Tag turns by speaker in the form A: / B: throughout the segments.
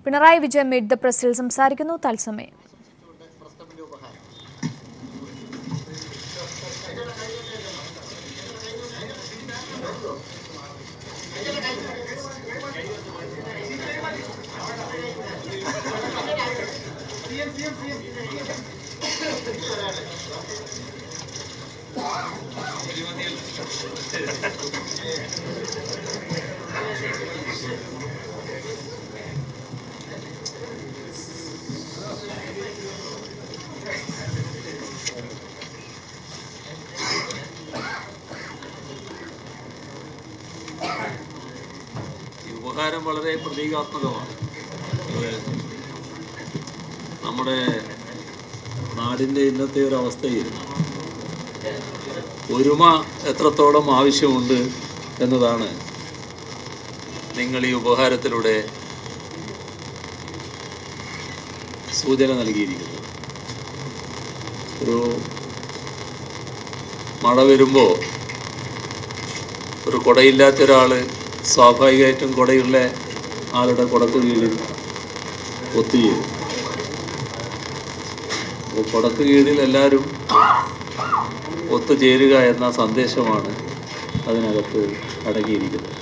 A: Pinarayi Vijayan meet the പ്രസിൽ സംസാരിക്കുന്നു. തത്സമയം
B: ഉപഹാരം വളരെ പ്രതീകാത്മകമാണ്. നമ്മുടെ നാടിൻ്റെ ഇന്നത്തെ ഒരു അവസ്ഥയിൽ ഒരുമ എത്രത്തോളം ആവശ്യമുണ്ട് എന്നതാണ് നിങ്ങൾ ഈ ഉപഹാരത്തിലൂടെ സൂചന നൽകിയിരിക്കുന്നത്. ഒരു മഴ വരുമ്പോൾ ഒരു കുടയില്ലാത്ത ഒരാൾ സ്വാഭാവികമായിട്ടും കുടയുള്ള ആളുടെ കുടക്ക് കീഴിൽ ഒത്തുചേരും. അപ്പോൾ കുടക്ക് കീഴിൽ എല്ലാവരും ഒത്തുചേരുക എന്ന സന്ദേശമാണ് അതിനകത്ത് അടങ്ങിയിരിക്കുന്നത്.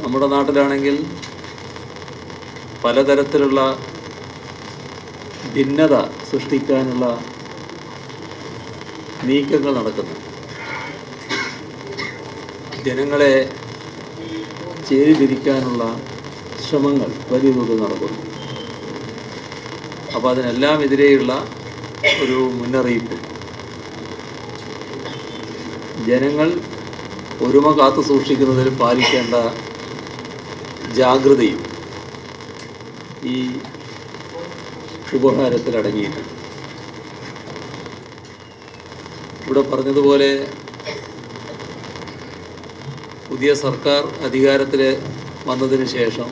B: നമ്മുടെ നാട്ടിലാണെങ്കിൽ പലതരത്തിലുള്ള ഭിന്നത സൃഷ്ടിക്കാനുള്ള നീക്കങ്ങൾ നടക്കുന്നു. ജനങ്ങളെ ചേരിതിരിക്കാനുള്ള ശ്രമങ്ങൾ വലിയ തോതിൽ നടക്കുന്നു. അപ്പോൾ അതിനെല്ലാം എതിരെയുള്ള ഒരു മുന്നറിയിപ്പ്, ജനങ്ങൾ ഒരുമ കാത്തു സൂക്ഷിക്കുന്നതിൽ പാലിക്കേണ്ട ജാഗ്രതയും ഈ ഉപഹാരത്തിൽ അടങ്ങിയിട്ടുണ്ട്. ഇവിടെ പറഞ്ഞതുപോലെ പുതിയ സർക്കാർ അധികാരത്തിൽ വന്നതിന് ശേഷം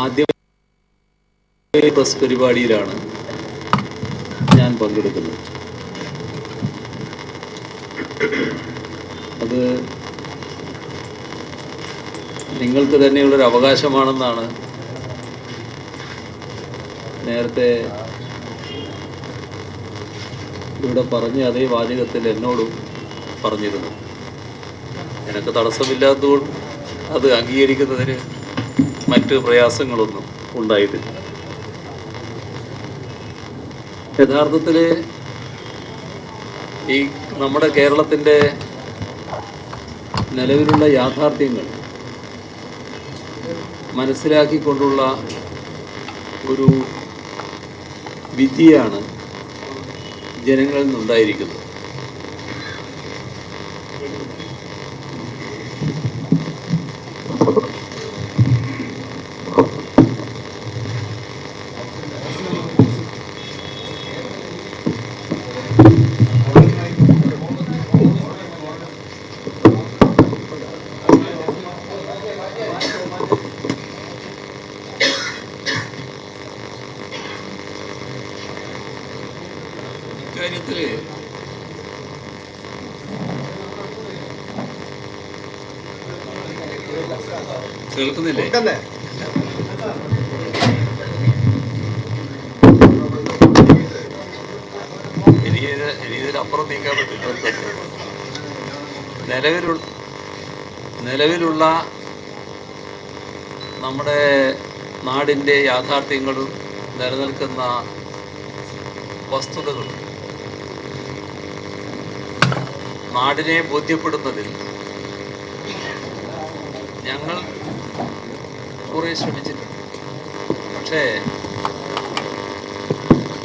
B: ആദ്യ പ്രസ് പരിപാടിയിലാണ് ഞാൻ പങ്കെടുക്കുന്നത്. അത് നിങ്ങൾക്ക് തന്നെയുള്ളൊരു അവകാശമാണെന്നാണ് നേരത്തെ ഇവിടെ പറഞ്ഞ അതേ വാചകത്തിൽ എന്നോടും പറഞ്ഞിരുന്നു. എനിക്ക് തടസ്സമില്ലാത്തതുകൊണ്ട് അത് അംഗീകരിക്കുന്നതിന് മറ്റ് പ്രയാസങ്ങളൊന്നും ഉണ്ടായിട്ടില്ല. യഥാർത്ഥത്തിൽ ഈ നമ്മുടെ കേരളത്തിൻ്റെ നിലവിലുള്ള യാഥാർത്ഥ്യങ്ങൾ മനസ്സിലാക്കിക്കൊണ്ടുള്ള ഒരു വിധിയാണ് ജനങ്ങളിൽ നിന്നുണ്ടായിരിക്കുന്നത്. ഇക്കാര്യത്തിൽ കേൾക്കുന്നില്ലേ? ഇതിനപ്പുറം നീക്കാൻ പറ്റില്ല. നിലവിലുള്ള നമ്മുടെ നാടിൻ്റെ യാഥാർത്ഥ്യങ്ങളും നിലനിൽക്കുന്ന വസ്തുതകളും നാടിനെ ബോധ്യപ്പെടുന്നതിൽ ഞങ്ങൾ കുറേ ശ്രമിച്ചിട്ടുണ്ട്. പക്ഷേ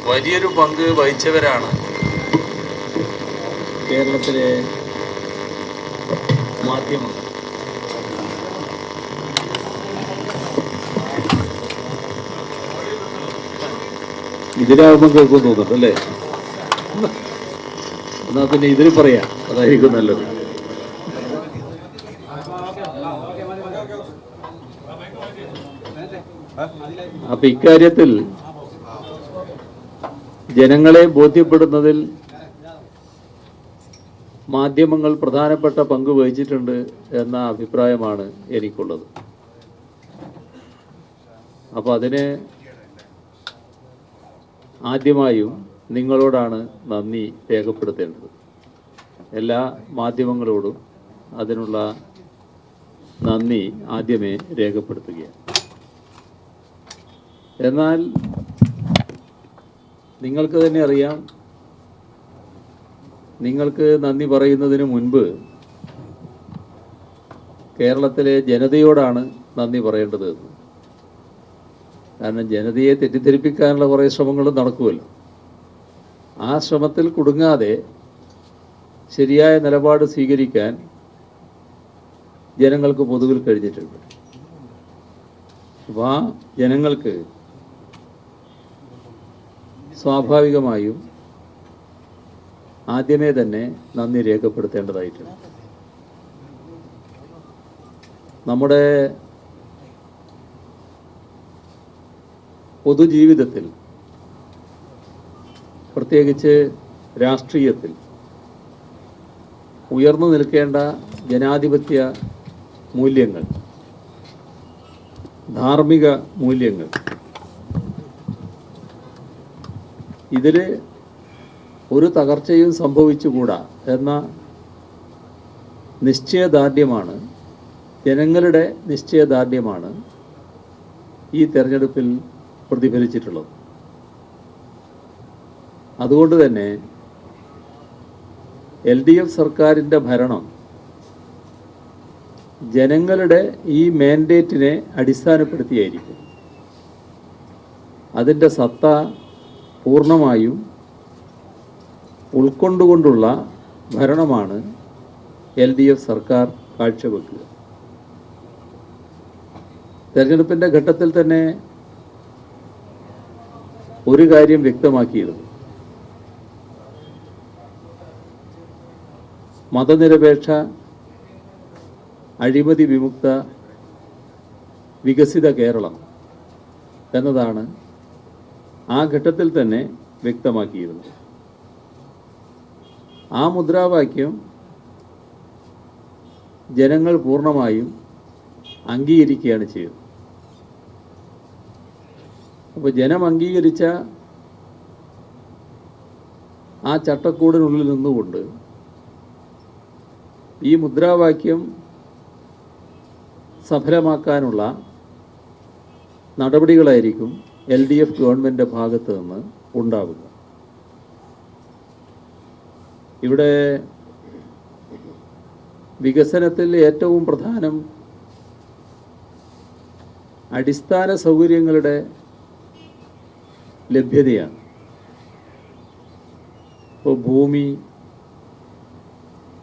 B: വലിയൊരു പങ്ക് വഹിച്ചവരാണ് കേരളത്തിലെ മാധ്യമങ്ങൾ. ഇതിലാവുമ്പോൾ കേൾക്കും തോന്നുന്നുണ്ട് അല്ലേ? എന്നാൽ പിന്നെ ഇതിൽ പറയാം, അതായിരിക്കും നല്ലത്. അപ്പൊ ഇക്കാര്യത്തിൽ ജനങ്ങളെ ബോധ്യപ്പെടുന്നതിൽ മാധ്യമങ്ങൾ പ്രധാനപ്പെട്ട പങ്ക് വഹിച്ചിട്ടുണ്ട് എന്ന അഭിപ്രായമാണ് എനിക്കുള്ളത്. അപ്പോൾ അതിന് ആദ്യമായും നിങ്ങളോടാണ് നന്ദി രേഖപ്പെടുത്തേണ്ടത്. എല്ലാ മാധ്യമങ്ങളോടും അതിനുള്ള നന്ദി ആദ്യമേ രേഖപ്പെടുത്തുകയാണ്. എന്നാൽ നിങ്ങൾക്ക് തന്നെ അറിയാം, നിങ്ങൾക്ക് നന്ദി പറയുന്നതിന് മുൻപ് കേരളത്തിലെ ജനതയോടാണ് നന്ദി പറയേണ്ടത്. കാരണം ജനതയെ തെറ്റിദ്ധരിപ്പിക്കാനുള്ള കുറേ ശ്രമങ്ങളും നടക്കുമല്ലോ. ആ ശ്രമത്തിൽ കുടുങ്ങാതെ ശരിയായ നിലപാട് സ്വീകരിക്കാൻ ജനങ്ങൾക്ക് പൊതുവിൽ കഴിഞ്ഞിട്ടുണ്ട്. അപ്പോൾ ആ ജനങ്ങൾക്ക് സ്വാഭാവികമായും ആദ്യമേ തന്നെ നന്ദി രേഖപ്പെടുത്തേണ്ടതായിട്ടുണ്ട്. നമ്മുടെ പൊതുജീവിതത്തിൽ, പ്രത്യേകിച്ച് രാഷ്ട്രീയത്തിൽ ഉയർന്നു നിൽക്കേണ്ട ജനാധിപത്യ മൂല്യങ്ങൾ, ധാർമ്മിക മൂല്യങ്ങൾ, ഇതിൽ ഒരു തകർച്ചയും സംഭവിച്ചുകൂടാ എന്ന നിശ്ചയദാർഢ്യമാണ്, ജനങ്ങളുടെ നിശ്ചയദാർഢ്യമാണ് ഈ തെരഞ്ഞെടുപ്പിൽ പ്രതിഫലിച്ചിട്ടുള്ളത്. അതുകൊണ്ട് തന്നെ LDF സർക്കാരിൻ്റെ ഭരണം ജനങ്ങളുടെ ഈ മാൻഡേറ്റിനെ അടിസ്ഥാനപ്പെടുത്തിയായിരിക്കും. അതിൻ്റെ സത്ത പൂർണ്ണമായും ഉൾക്കൊണ്ടുകൊണ്ടുള്ള ഭരണമാണ് LDF സർക്കാർ കാഴ്ചവെക്കുക. തെരഞ്ഞെടുപ്പിൻ്റെ ഘട്ടത്തിൽ തന്നെ ഒരു കാര്യം വ്യക്തമാക്കിയിരുന്നു. മതനിരപേക്ഷ, അഴിമതി വിമുക്ത, വികസിത കേരളം എന്നതാണ് ആ ഘട്ടത്തിൽ തന്നെ വ്യക്തമാക്കിയിരുന്നത്. ആ മുദ്രാവാക്യം ജനങ്ങൾ പൂർണ്ണമായും അംഗീകരിക്കുകയാണ് ചെയ്തത്. അപ്പോൾ ജനം അംഗീകരിച്ച ആ ചട്ടക്കൂടിനുള്ളിൽ നിന്നുകൊണ്ട് ഈ മുദ്രാവാക്യം സഫലമാക്കാനുള്ള നടപടികളായിരിക്കും LDF ഗവൺമെൻറ്റിൻ്റെ ഭാഗത്ത് നിന്ന് ഉണ്ടാവുക. ഇവിടെ വികസനത്തിൽ ഏറ്റവും പ്രധാനം അടിസ്ഥാന സൗകര്യങ്ങളുടെ ലഭ്യതയാണ്. ഇപ്പോൾ ഭൂമി,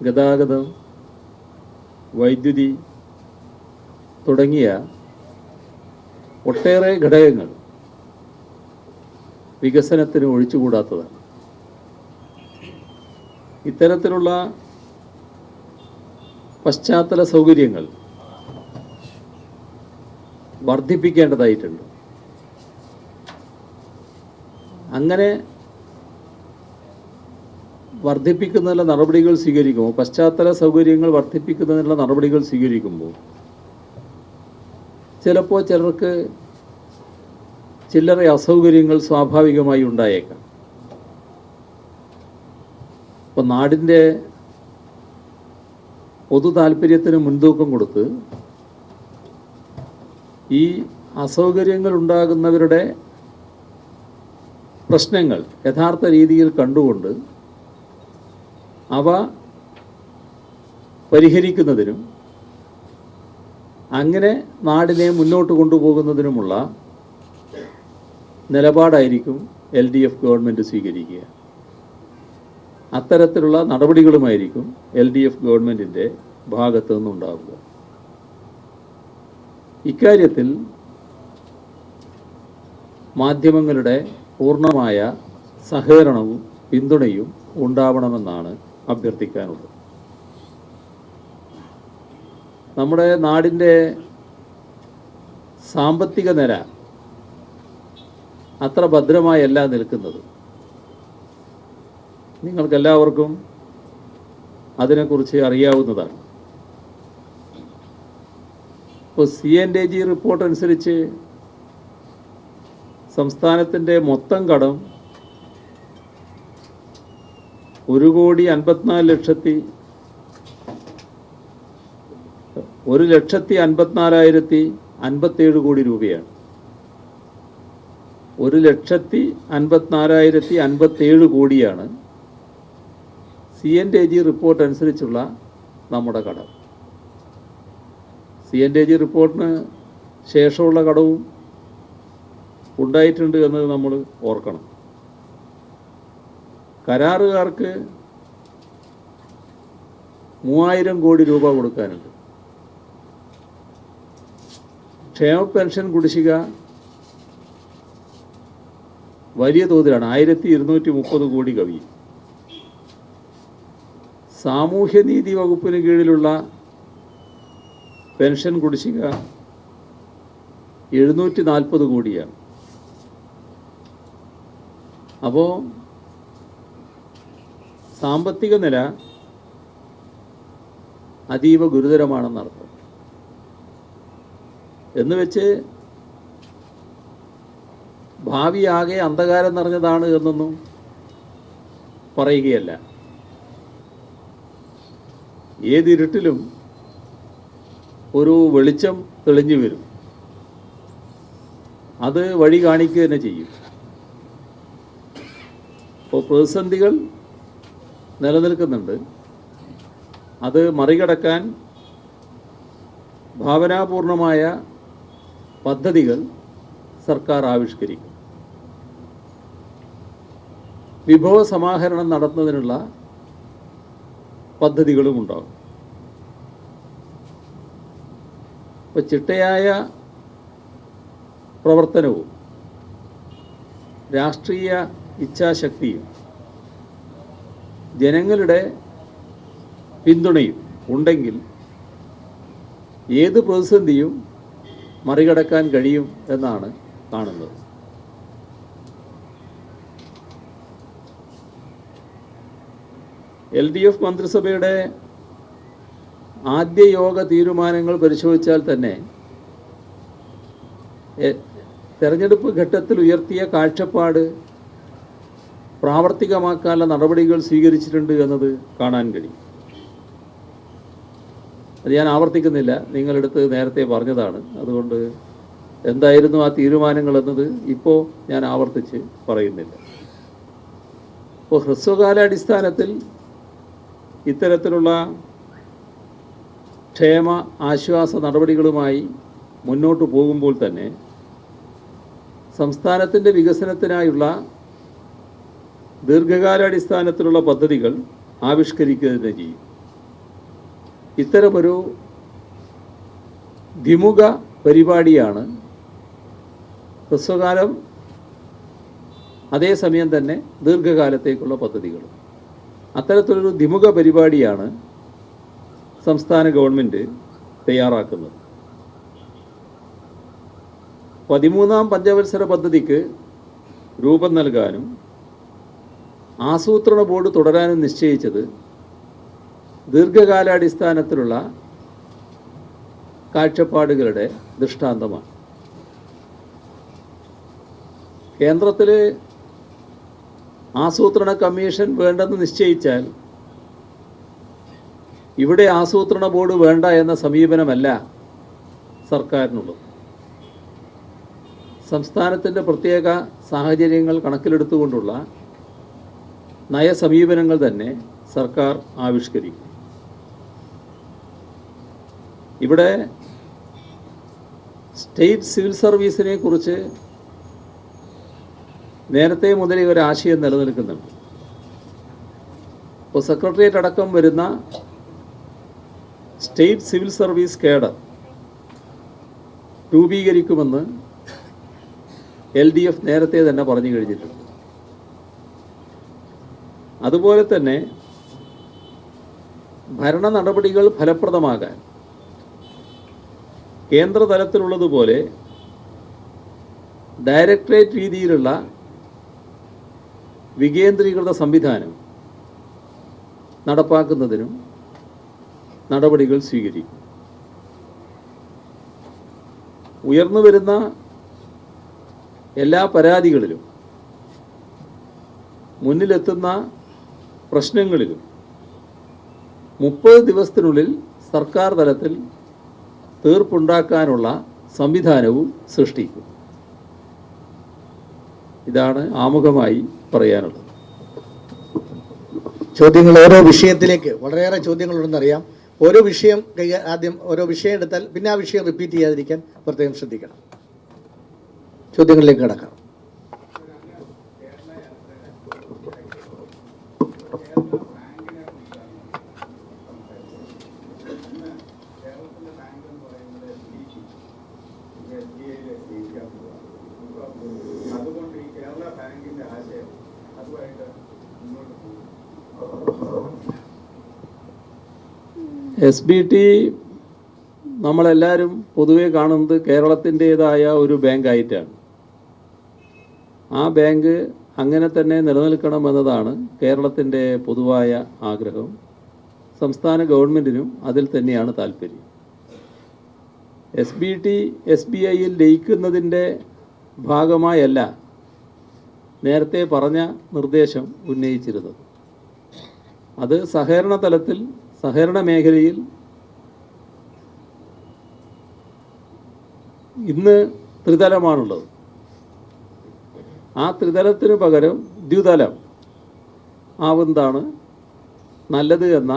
B: ഗതാഗതം, വൈദ്യുതി തുടങ്ങിയ ഒട്ടേറെ ഘടകങ്ങൾ വികസനത്തിന് ഒഴിച്ചുകൂടാത്തതാണ്. ഇത്തരത്തിലുള്ള പശ്ചാത്തല സൗകര്യങ്ങൾ വർദ്ധിപ്പിക്കേണ്ടതായിട്ടുണ്ട്. അങ്ങനെ വർദ്ധിപ്പിക്കുന്നതിനുള്ള നടപടികൾ സ്വീകരിക്കുമ്പോൾ, പശ്ചാത്തല സൗകര്യങ്ങൾ വർദ്ധിപ്പിക്കുന്നതിനുള്ള നടപടികൾ സ്വീകരിക്കുമ്പോൾ ചിലപ്പോൾ ചിലർക്ക് ചില്ലറ അസൗകര്യങ്ങൾ സ്വാഭാവികമായി ഉണ്ടായേക്കാം. അപ്പോൾ നാടിൻ്റെ പൊതു താല്പര്യത്തിന് മുൻതൂക്കം കൊടുത്ത് ഈ അസൗകര്യങ്ങൾ ഉണ്ടാകുന്നവരുടെ പ്രശ്നങ്ങൾ യഥാർത്ഥ രീതിയിൽ കണ്ടുകൊണ്ട് അവ പരിഹരിക്കുന്നതിനും അങ്ങനെ നാടിനെ മുന്നോട്ട് കൊണ്ടുപോകുന്നതിനുമുള്ള നിലപാടായിരിക്കും LDF ഗവൺമെൻറ് സ്വീകരിക്കുക. അത്തരത്തിലുള്ള നടപടികളുമായിരിക്കും LDF ഗവൺമെൻറ്റിൻ്റെ ഭാഗത്തു നിന്നുണ്ടാവുക. ഇക്കാര്യത്തിൽ മാധ്യമങ്ങളുടെ പൂർണ്ണമായ സഹകരണവും പിന്തുണയും ഉണ്ടാവണമെന്നാണ് അഭ്യർത്ഥിക്കാനുള്ളത്. നമ്മുടെ നാടിൻ്റെ സാമ്പത്തിക നില അത്ര ഭദ്രമായല്ല നിൽക്കുന്നത്. നിങ്ങൾക്കെല്ലാവർക്കും അതിനെക്കുറിച്ച് അറിയാവുന്നതാണ്. ഇപ്പോൾ CNAG റിപ്പോർട്ട് അനുസരിച്ച് സംസ്ഥാനത്തിൻ്റെ മൊത്തം കടം 1,54,057 കോടി രൂപയാണ്. 1,54,057 കോടിയാണ് CNAG റിപ്പോർട്ട് അനുസരിച്ചുള്ള നമ്മുടെ കടം. CNAG റിപ്പോർട്ടിന് ശേഷമുള്ള കടവും ഉണ്ടായിട്ടുണ്ട് എന്ന് നമ്മൾ ഓർക്കണം. കരാറുകാർക്ക് 3,000 കോടി രൂപ കൊടുക്കാനുണ്ട്. ക്ഷേമ പെൻഷൻ കുടിശ്ശിക വലിയ തോതിലാണ്, 1,230 കോടി കവിയും. സാമൂഹ്യനീതി വകുപ്പിന് കീഴിലുള്ള പെൻഷൻ കുടിശ്ശിക 740 കോടിയാണ്. അപ്പോൾ സാമ്പത്തിക നില അതീവ ഗുരുതരമാണെന്നർത്ഥം. എന്ന് വെച്ച് ഭാവി ആകെ അന്ധകാരം നിറഞ്ഞതാണ് എന്നൊന്നും പറയുകയല്ല. ഏതിരുട്ടിലും ഒരു വെളിച്ചം തെളിഞ്ഞു വരും, അത് വഴി കാണിക്കുക തന്നെ ചെയ്യും. ഇപ്പോൾ പ്രതിസന്ധികൾ നിലനിൽക്കുന്നുണ്ട്, അത് മറികടക്കാൻ ഭാവനാപൂർണമായ പദ്ധതികൾ സർക്കാർ ആവിഷ്കരിക്കും. വിഭവ സമാഹരണം നടത്തുന്നതിനുള്ള പദ്ധതികളും ഉണ്ടാകും. ഇപ്പോൾ ചിട്ടയായ പ്രവർത്തനവും രാഷ്ട്രീയ ഇച്ഛാശക്തിയും ജനങ്ങളുടെ പിന്തുണയും ഉണ്ടെങ്കിൽ ഏത് പ്രതിസന്ധിയും മറികടക്കാൻ കഴിയും എന്നാണ് കാണുന്നത്. LDF മന്ത്രിസഭയുടെ ആദ്യ യോഗ തീരുമാനങ്ങൾ പരിശോധിച്ചാൽ തന്നെ തെരഞ്ഞെടുപ്പ് ഘട്ടത്തിൽ ഉയർത്തിയ കാഴ്ചപ്പാട് പ്രാവർത്തികമാക്കാനുള്ള നടപടികൾ സ്വീകരിച്ചിട്ടുണ്ട് എന്നത് കാണാൻ കഴിയും. അത് ഞാൻ ആവർത്തിക്കുന്നില്ല, നിങ്ങളെടുത്ത് നേരത്തെ പറഞ്ഞതാണ്. അതുകൊണ്ട് എന്തായിരുന്നു ആ തീരുമാനങ്ങൾ എന്നത് ഇപ്പോൾ ഞാൻ ആവർത്തിച്ച് പറയുന്നില്ല. ഇപ്പോൾ ഹ്രസ്വകാലാടിസ്ഥാനത്തിൽ ഇത്തരത്തിലുള്ള ക്ഷേമ ആശ്വാസ നടപടികളുമായി മുന്നോട്ട് പോകുമ്പോൾ തന്നെ സംസ്ഥാനത്തിൻ്റെ വികസനത്തിനായുള്ള ദീർഘകാലാടിസ്ഥാനത്തിലുള്ള പദ്ധതികൾ ആവിഷ്കരിക്കുക തന്നെ ചെയ്യും. ഇത്തരമൊരു ദ്വിമുഖ പരിപാടിയാണ് ഹ്രസ്വകാലം, അതേസമയം തന്നെ ദീർഘകാലത്തേക്കുള്ള പദ്ധതികൾ. അത്തരത്തിലൊരു ദ്വിമുഖ പരിപാടിയാണ് സംസ്ഥാന ഗവൺമെൻറ് തയ്യാറാക്കുന്നത്. 13ാം പഞ്ചവത്സര പദ്ധതിക്ക് രൂപം നൽകാനും ആസൂത്രണ ബോർഡ് തുടരാനും നിശ്ചയിച്ചത് ദീർഘകാലാടിസ്ഥാനത്തിലുള്ള കാഴ്ചപ്പാടുകളുടെ ദൃഷ്ടാന്തമാണ്. കേന്ദ്രത്തിൽ ആസൂത്രണ കമ്മീഷൻ വേണ്ടെന്ന് നിശ്ചയിച്ചാൽ ഇവിടെ ആസൂത്രണ ബോർഡ് വേണ്ട എന്ന സമീപനമല്ല സർക്കാരിനുള്ളത്. സംസ്ഥാനത്തിൻ്റെ പ്രത്യേക സാഹചര്യങ്ങൾ കണക്കിലെടുത്തുകൊണ്ടുള്ള നയസമീപനങ്ങൾ തന്നെ സർക്കാർ ആവിഷ്കരിക്കും. ഇവിടെ സ്റ്റേറ്റ് സിവിൽ സർവീസിനെ കുറിച്ച് നേരത്തെ മുതലേ ഒരാശയം നിലനിൽക്കുന്നുണ്ട്. ഇപ്പോൾ സെക്രട്ടേറിയറ്റ് അടക്കം വരുന്ന സ്റ്റേറ്റ് സിവിൽ സർവീസ് കേഡർ രൂപീകരിക്കുമെന്ന് LDF നേരത്തെ തന്നെ പറഞ്ഞു കഴിഞ്ഞിട്ടുണ്ട്. അതുപോലെ തന്നെ ഭരണ നടപടികൾ ഫലപ്രദമാകാൻ കേന്ദ്ര തലത്തിലുള്ളതുപോലെ ഡയറക്ടറേറ്റ് രീതിയിലുള്ള വികേന്ദ്രീകൃത സംവിധാനം നടപ്പാക്കുന്നതിനും നടപടികൾ സ്വീകരിക്കും. ഉയർന്നു വരുന്ന എല്ലാ പരാതികളിലും മുന്നിലെത്തുന്ന പ്രശ്നങ്ങളിലും 30 ദിവസത്തിനുള്ളിൽ സർക്കാർ തലത്തിൽ തീർപ്പുണ്ടാക്കാനുള്ള സംവിധാനവും സൃഷ്ടിക്കും. ഇതാണ് ആമുഖമായി പറയാനുള്ളത്.
C: ചോദ്യങ്ങൾ ഓരോ വിഷയത്തിലേക്ക് വളരെയേറെ ചോദ്യങ്ങളുണ്ടെന്നറിയാം. ഓരോ വിഷയം ആദ്യം ഓരോ വിഷയം എടുത്താൽ പിന്നെ ആ വിഷയം റിപ്പീറ്റ് ചെയ്യാതിരിക്കാൻ പ്രത്യേകം ശ്രദ്ധിക്കണം. ചോദ്യങ്ങളിലേക്ക് കടക്കാം.
B: SBT നമ്മളെല്ലാവരും പൊതുവെ കാണുന്നത് കേരളത്തിൻ്റേതായ ഒരു ബാങ്കായിട്ടാണ്. ആ ബാങ്ക് അങ്ങനെ തന്നെ നിലനിൽക്കണമെന്നതാണ് കേരളത്തിൻ്റെ പൊതുവായ ആഗ്രഹം. സംസ്ഥാന ഗവൺമെൻറ്റിനും അതിൽ തന്നെയാണ് താല്പര്യം. SBT SBIയിൽ ലയിക്കുന്നതിൻ്റെ ഭാഗമായല്ല നേരത്തെ പറഞ്ഞ നിർദ്ദേശം ഉന്നയിച്ചിരുന്നത്. അത് സഹകരണ തലത്തിൽ, സഹകരണ മേഖലയിൽ ഇന്ന് ത്രിതലമാണുള്ളത്. ആ ത്രിതലത്തിന് പകരം ദ്വിതലം ആവുന്നതാണ് നല്ലത് എന്ന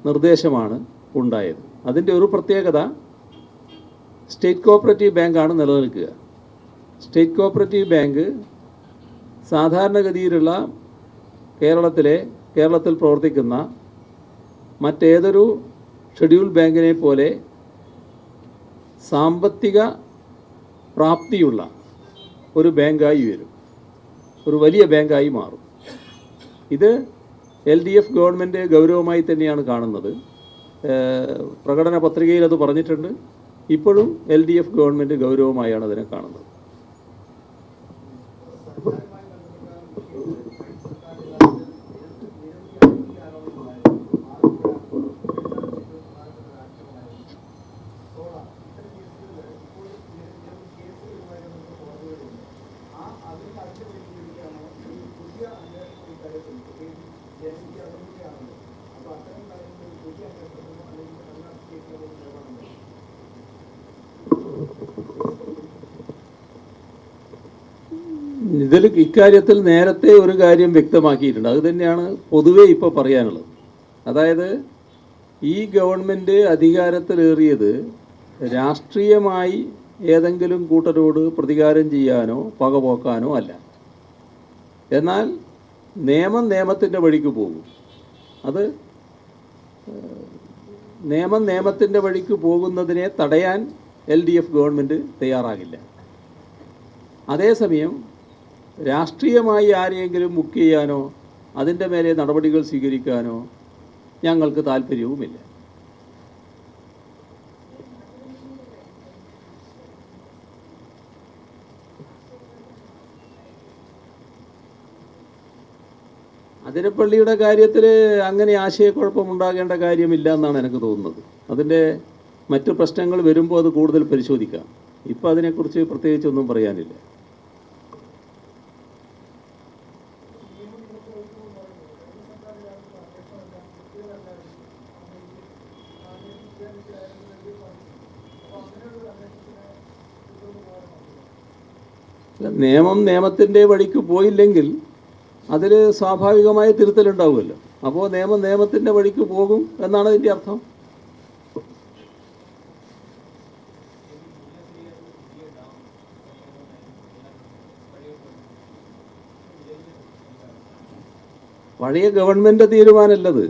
B: നിർദ്ദേശമാണ് ഉണ്ടായത്. അതിൻ്റെ ഒരു പ്രത്യേകത, സ്റ്റേറ്റ് കോഓപ്പറേറ്റീവ് ബാങ്കാണ് നിലനിൽക്കുക. സ്റ്റേറ്റ് കോഓപ്പറേറ്റീവ് ബാങ്ക് സാധാരണഗതിയിലുള്ള കേരളത്തിൽ പ്രവർത്തിക്കുന്ന മറ്റേതൊരു ഷെഡ്യൂൾ ബാങ്കിനെ പോലെ സാമ്പത്തിക പ്രാപ്തിയുള്ള ഒരു ബാങ്കായി വരും, ഒരു വലിയ ബാങ്കായി മാറും. ഇത് LDF ഗവൺമെൻറ് ഗൗരവമായി തന്നെയാണ് കാണുന്നത്. പ്രകടന പത്രികയിൽ അത് പറഞ്ഞിട്ടുണ്ട്. ഇപ്പോഴും LDF ഗവൺമെൻറ് ഗൗരവമായാണ് അതിനെ കാണുന്നത്. ഇക്കാര്യത്തിൽ നേരത്തെ ഒരു കാര്യം വ്യക്തമാക്കിയിട്ടുണ്ട്. അത് തന്നെയാണ് പൊതുവെ ഇപ്പോൾ പറയാനുള്ളത്. അതായത് ഈ ഗവൺമെൻറ് അധികാരത്തിലേറിയത് രാഷ്ട്രീയമായി ഏതെങ്കിലും കൂട്ടരോട് പ്രതികാരം ചെയ്യാനോ പകപോക്കാനോ അല്ല. എന്നാൽ നിയമത്തിൻ്റെ വഴിക്ക് പോകും. അത് നിയമത്തിൻ്റെ വഴിക്ക് പോകുന്നതിനെ തടയാൻ LDF ഗവൺമെൻറ് തയ്യാറാകില്ല. അതേസമയം രാഷ്ട്രീയമായി ആരെയെങ്കിലും ബുക്ക് ചെയ്യാനോ അതിൻ്റെ മേലെ നടപടികൾ സ്വീകരിക്കാനോ ഞങ്ങൾക്ക് താല്പര്യവുമില്ല. അതിരപ്പള്ളിയുടെ കാര്യത്തിൽ അങ്ങനെ ആശയക്കുഴപ്പമുണ്ടാകേണ്ട കാര്യമില്ല എന്നാണ് എനിക്ക് തോന്നുന്നത്. അതിൻ്റെ മറ്റു പ്രശ്നങ്ങൾ വരുമ്പോൾ അത് കൂടുതൽ പരിശോധിക്കാം. ഇപ്പോൾ അതിനെക്കുറിച്ച് പ്രത്യേകിച്ചൊന്നും പറയാനില്ല. നിയമത്തിൻ്റെ വഴിക്ക് പോയില്ലെങ്കിൽ അതിൽ സ്വാഭാവികമായ തിരുത്തലുണ്ടാവുമല്ലോ. അപ്പോൾ നിയമത്തിൻ്റെ വഴിക്ക് പോകും എന്നാണ് ഇതിൻ്റെ അർത്ഥം. പഴയ ഗവൺമെൻറ് തീരുമാനമല്ലത്,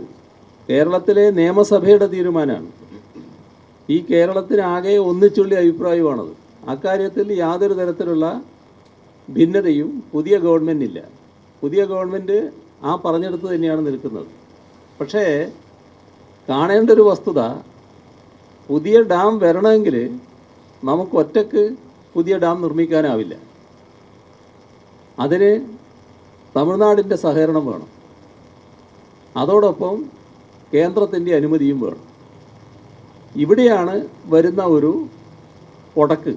B: കേരളത്തിലെ നിയമസഭയുടെ തീരുമാനമാണ്. ഈ കേരളത്തിനാകെ ഒന്നിച്ചുള്ള അഭിപ്രായമാണത്. അക്കാര്യത്തിൽ യാതൊരു തരത്തിലുള്ള ഭിന്നതയും പുതിയ ഗവൺമെൻറ്റില്ല. പുതിയ ഗവൺമെൻറ് ആ പറഞ്ഞെടുത്ത് തന്നെയാണ് നിൽക്കുന്നത്. പക്ഷേ കാണേണ്ട ഒരു വസ്തുത, പുതിയ ഡാം വരണമെങ്കിൽ നമുക്ക് ഒറ്റക്ക് പുതിയ ഡാം നിർമ്മിക്കാനാവില്ല. അതിന് തമിഴ്നാടിൻ്റെ സഹകരണം വേണം. അതോടൊപ്പം കേന്ദ്രത്തിൻ്റെ അനുമതിയും വേണം. ഇവിടെയാണ് വരുന്ന ഒരു ഉടക്ക്.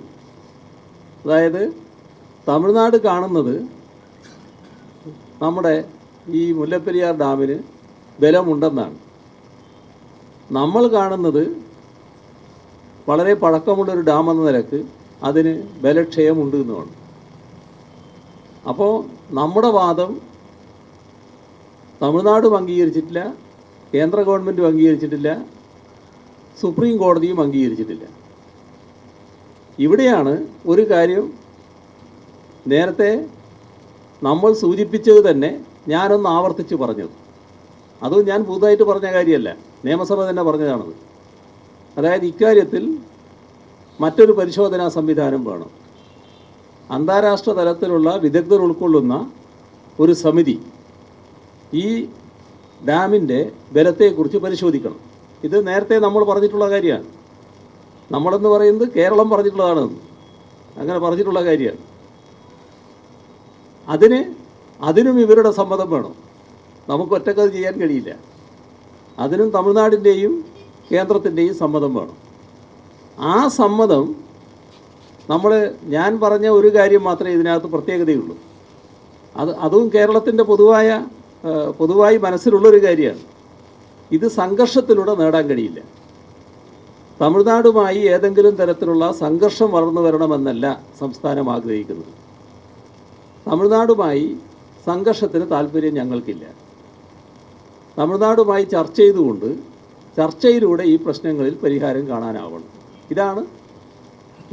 B: അതായത് തമിഴ്നാട് കാണുന്നത് നമ്മുടെ ഈ മുല്ലപ്പെരിയാർ ഡാമിന് ബലമുണ്ടെന്നാണ്. നമ്മൾ കാണുന്നത് വളരെ പഴക്കമുള്ളൊരു ഡാം എന്ന നിലക്ക് അതിന് ബലക്ഷയമുണ്ട് എന്നുമാണ്. അപ്പോൾ നമ്മുടെ വാദം തമിഴ്നാടും അംഗീകരിച്ചിട്ടില്ല, കേന്ദ്ര ഗവൺമെൻറ്റും അംഗീകരിച്ചിട്ടില്ല, സുപ്രീം കോടതിയും അംഗീകരിച്ചിട്ടില്ല. ഇവിടെയാണ് ഒരു കാര്യം നേരത്തെ നമ്മൾ സൂചിപ്പിച്ചത് തന്നെ ഞാനൊന്ന് ആവർത്തിച്ച് പറഞ്ഞത്. അതും ഞാൻ പുതുതായിട്ട് പറഞ്ഞ കാര്യമല്ല, നിയമസഭ തന്നെ പറഞ്ഞതാണത്. അതായത് ഇക്കാര്യത്തിൽ മറ്റൊരു പരിശോധനാ സംവിധാനം വേണം. അന്താരാഷ്ട്ര തലത്തിലുള്ള വിദഗ്ധർ ഉൾക്കൊള്ളുന്ന ഒരു സമിതി ഈ ഡാമിൻ്റെ ബലത്തെക്കുറിച്ച് പരിശോധിക്കണം. ഇത് നേരത്തെ നമ്മൾ പറഞ്ഞിട്ടുള്ള കാര്യമാണ്. നമ്മളെന്ന് പറയുന്നത് കേരളം പറഞ്ഞിട്ടുള്ളതാണ്, അങ്ങനെ പറഞ്ഞിട്ടുള്ള കാര്യമാണ്. അതിനും ഇവരുടെ സമ്മതം വേണം. നമുക്ക് ഒറ്റക്കത് ചെയ്യാൻ കഴിയില്ല. അതിനും തമിഴ്നാടിൻ്റെയും കേന്ദ്രത്തിൻ്റെയും സമ്മതം വേണം. ആ സമ്മതം ഞാൻ പറഞ്ഞ ഒരു കാര്യം മാത്രമേ ഇതിനകത്ത് പ്രത്യേകതയുള്ളൂ. അതും കേരളത്തിൻ്റെ പൊതുവായി മനസ്സിലുള്ളൊരു കാര്യമാണ്. ഇത് സംഘർഷത്തിലൂടെ നേടാൻ കഴിയില്ല. തമിഴ്നാടുമായി ഏതെങ്കിലും തരത്തിലുള്ള സംഘർഷം വളർന്നു വരണമെന്നല്ല സംസ്ഥാനം ആഗ്രഹിക്കുന്നത്. തമിഴ്നാടുമായി സംഘർഷത്തിന് താല്പര്യം ഞങ്ങൾക്കില്ല. തമിഴ്നാടുമായി ചർച്ചയിലൂടെ ഈ പ്രശ്നങ്ങളിൽ പരിഹാരം കാണാനാവണം. ഇതാണ്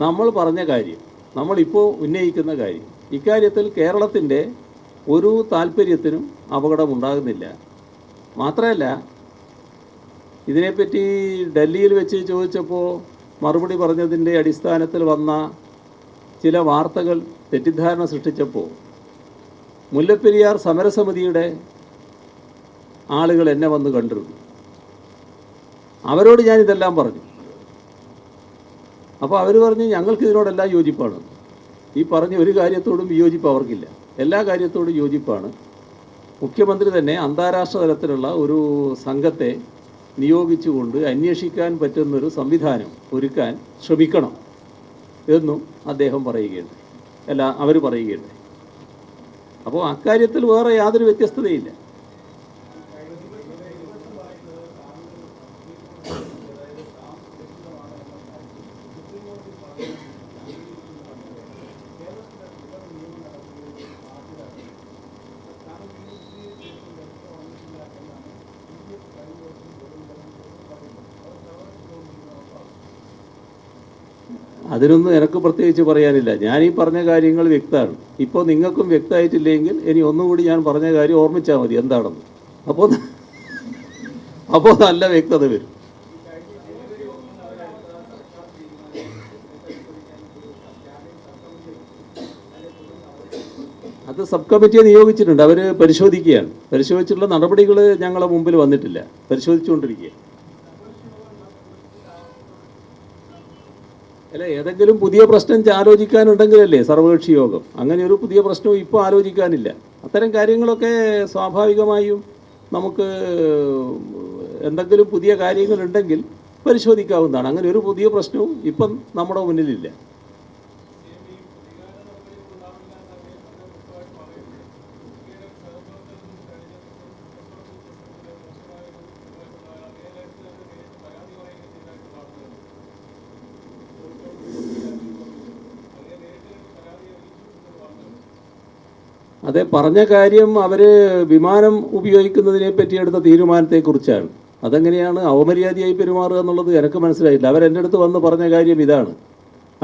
B: നമ്മൾ പറഞ്ഞ കാര്യം, നമ്മളിപ്പോൾ ഉന്നയിക്കുന്ന കാര്യം. ഇക്കാര്യത്തിൽ കേരളത്തിൻ്റെ ഒരു താല്പര്യത്തിനും അപകടമുണ്ടാകുന്നില്ല. മാത്രമല്ല, ഇതിനെപ്പറ്റി ഡൽഹിയിൽ വെച്ച് ചോദിച്ചപ്പോൾ മറുപടി പറഞ്ഞതിൻ്റെ അടിസ്ഥാനത്തിൽ വന്ന ചില വാർത്തകൾ തെറ്റിദ്ധാരണ സൃഷ്ടിച്ചപ്പോൾ മുല്ലപ്പെരിയാർ സമരസമിതിയുടെ ആളുകൾ എന്നെ വന്ന് കണ്ടിരുന്നു. അവരോട് ഞാനിതെല്ലാം പറഞ്ഞു. അപ്പോൾ അവർ പറഞ്ഞു ഞങ്ങൾക്ക് ഇതിനോടെല്ലാം യോജിപ്പാണ്. ഈ പറഞ്ഞ ഒരു കാര്യത്തോടും വിയോജിപ്പ് അവർക്കില്ല, എല്ലാ കാര്യത്തോടും യോജിപ്പാണ്. മുഖ്യമന്ത്രി തന്നെ അന്താരാഷ്ട്ര തലത്തിലുള്ള ഒരു സംഘത്തെ നിയോഗിച്ചുകൊണ്ട് അന്വേഷിക്കാൻ പറ്റുന്നൊരു സംവിധാനം ഒരുക്കാൻ ശ്രമിക്കണം എന്നും അദ്ദേഹം പറയുകയുണ്ട്, അവർ പറയുകയുണ്ട്. അപ്പോൾ അക്കാര്യത്തിൽ വേറെ യാതൊരു വ്യത്യസ്തതയില്ല. അതിനൊന്നും എനിക്ക് പ്രത്യേകിച്ച് പറയാനില്ല. ഞാൻ ഈ പറഞ്ഞ കാര്യങ്ങൾ വ്യക്തമാണ്. ഇപ്പോൾ നിങ്ങൾക്കും വ്യക്തമായിട്ടില്ലെങ്കിൽ ഇനി ഒന്നുകൂടി ഞാൻ പറഞ്ഞ കാര്യം ഓർമ്മിച്ചാൽ മതി എന്താണെന്ന്. അപ്പോൾ നല്ല വ്യക്തത വരും. അത് സബ് കമ്മിറ്റിയെ നിയോഗിച്ചിട്ടുണ്ട്, അവർ പരിശോധിക്കുകയാണ്. പരിശോധിച്ചിട്ടുള്ള നടപടികൾ ഞങ്ങളുടെ മുമ്പിൽ വന്നിട്ടില്ല, പരിശോധിച്ചുകൊണ്ടിരിക്കുക. അല്ല, ഏതെങ്കിലും പുതിയ പ്രശ്നം ആലോചിക്കാനുണ്ടെങ്കിലല്ലേ സർവകക്ഷി യോഗം. അങ്ങനെ ഒരു പുതിയ പ്രശ്നവും ഇപ്പോൾ ആലോചിക്കാനില്ല. അത്തരം കാര്യങ്ങളൊക്കെ സ്വാഭാവികമായും നമുക്ക് എന്തെങ്കിലും പുതിയ കാര്യങ്ങളുണ്ടെങ്കിൽ പരിശോധിക്കാവുന്നതാണ്. അങ്ങനെ ഒരു പുതിയ പ്രശ്നവും ഇപ്പം നമ്മുടെ മുന്നിലില്ല. അതെ, പറഞ്ഞ കാര്യം അവർ വിമാനം ഉപയോഗിക്കുന്നതിനെ പറ്റി എടുത്ത തീരുമാനത്തെക്കുറിച്ചാണ്. അതെങ്ങനെയാണ് അവമര്യാദയായി പെരുമാറുക എന്നുള്ളത് എനിക്ക് മനസ്സിലായില്ല. അവരെൻ്റെ അടുത്ത് വന്ന് പറഞ്ഞ കാര്യം ഇതാണ്,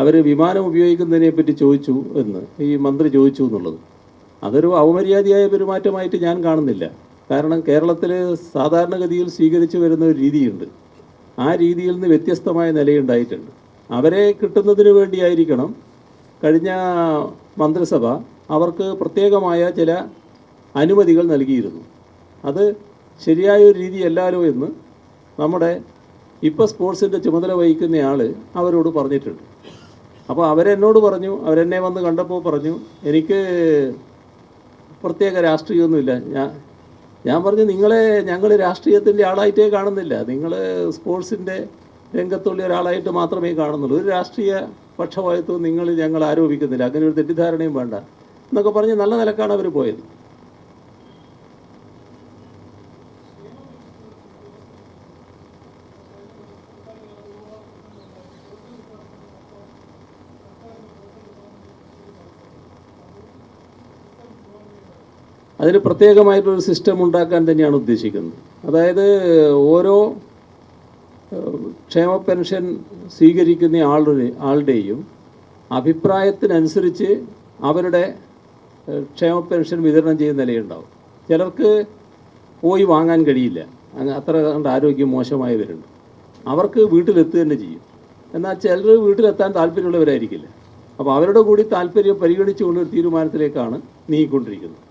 B: അവർ വിമാനം ഉപയോഗിക്കുന്നതിനെ പറ്റി ചോദിച്ചു എന്ന് ഈ മന്ത്രി ചോദിച്ചു എന്നുള്ളത്. അതൊരു അവമര്യാദയായ പെരുമാറ്റമായിട്ട് ഞാൻ കാണുന്നില്ല. കാരണം കേരളത്തിൽ സാധാരണഗതിയിൽ സ്വീകരിച്ചു വരുന്ന ഒരു രീതിയുണ്ട്. ആ രീതിയിൽ നിന്ന് വ്യത്യസ്തമായ നിലയുണ്ടായിട്ടുണ്ട്. അവരെ കിട്ടുന്നതിന് വേണ്ടിയായിരിക്കണം കഴിഞ്ഞ മന്ത്രിസഭ അവർക്ക് പ്രത്യേകമായ ചില അനുമതികൾ നൽകിയിരുന്നു. അത് ശരിയായ ഒരു രീതിയല്ലാലോ എന്ന് നമ്മുടെ ഇപ്പോൾ സ്പോർട്സിൻ്റെ ചുമതല വഹിക്കുന്നയാൾ അവരോട് പറഞ്ഞിട്ടുണ്ട്. അപ്പോൾ അവരെന്നോട് പറഞ്ഞു, അവരെന്നെ വന്ന് കണ്ടപ്പോൾ പറഞ്ഞു എനിക്ക് പ്രത്യേക രാഷ്ട്രീയമൊന്നുമില്ല. ഞാൻ പറഞ്ഞു ഞങ്ങൾ രാഷ്ട്രീയത്തിൻ്റെ ആളായിട്ടേ കാണുന്നില്ല, നിങ്ങൾ സ്പോർട്സിൻ്റെ രംഗത്തുള്ള ഒരാളായിട്ട് മാത്രമേ കാണുന്നുള്ളൂ. ഒരു രാഷ്ട്രീയ പക്ഷപാതിത്വവും ഞങ്ങൾ ആരോപിക്കുന്നില്ല, അങ്ങനെ ഒരു തെറ്റിദ്ധാരണയും വേണ്ട എന്നൊക്കെ പറഞ്ഞ് നല്ല നിലക്കാണ് അവർ പോയത്. അതിന് പ്രത്യേകമായിട്ടൊരു സിസ്റ്റം ഉണ്ടാക്കാൻ തന്നെയാണ് ഉദ്ദേശിക്കുന്നത്. അതായത് ഓരോ ക്ഷേമ പെൻഷൻ സ്വീകരിക്കുന്ന ആളുടെയും അഭിപ്രായത്തിനനുസരിച്ച് അവരുടെ ക്ഷേമ പെൻഷൻ വിതരണം ചെയ്യുന്ന നിലയുണ്ടാവും. ചിലർക്ക് പോയി വാങ്ങാൻ കഴിയില്ല, അത്ര കണ്ട് ആരോഗ്യം മോശമായവരുണ്ട്, അവർക്ക് വീട്ടിലെത്തുക തന്നെ ചെയ്യും. എന്നാൽ ചിലർ വീട്ടിലെത്താൻ താല്പര്യമുള്ളവരായിരിക്കില്ല. അപ്പോൾ അവരുടെ കൂടി താല്പര്യം പരിഗണിച്ചുകൊണ്ടൊരു തീരുമാനത്തിലേക്കാണ് നീങ്ങിക്കൊണ്ടിരിക്കുന്നത്.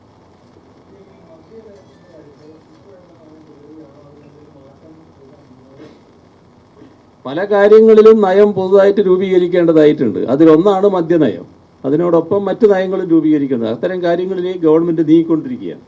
B: പല കാര്യങ്ങളിലും നയം പൊതുവായിട്ട് രൂപീകരിക്കേണ്ടതായിട്ടുണ്ട്. അതിലൊന്നാണ് മദ്യനയം. അതിനോടൊപ്പം മറ്റു നയങ്ങളും രൂപീകരിക്കേണ്ടത്. അത്തരം കാര്യങ്ങളിലേക്ക് ഗവൺമെൻറ് നീങ്ങിക്കൊണ്ടിരിക്കുകയാണ്.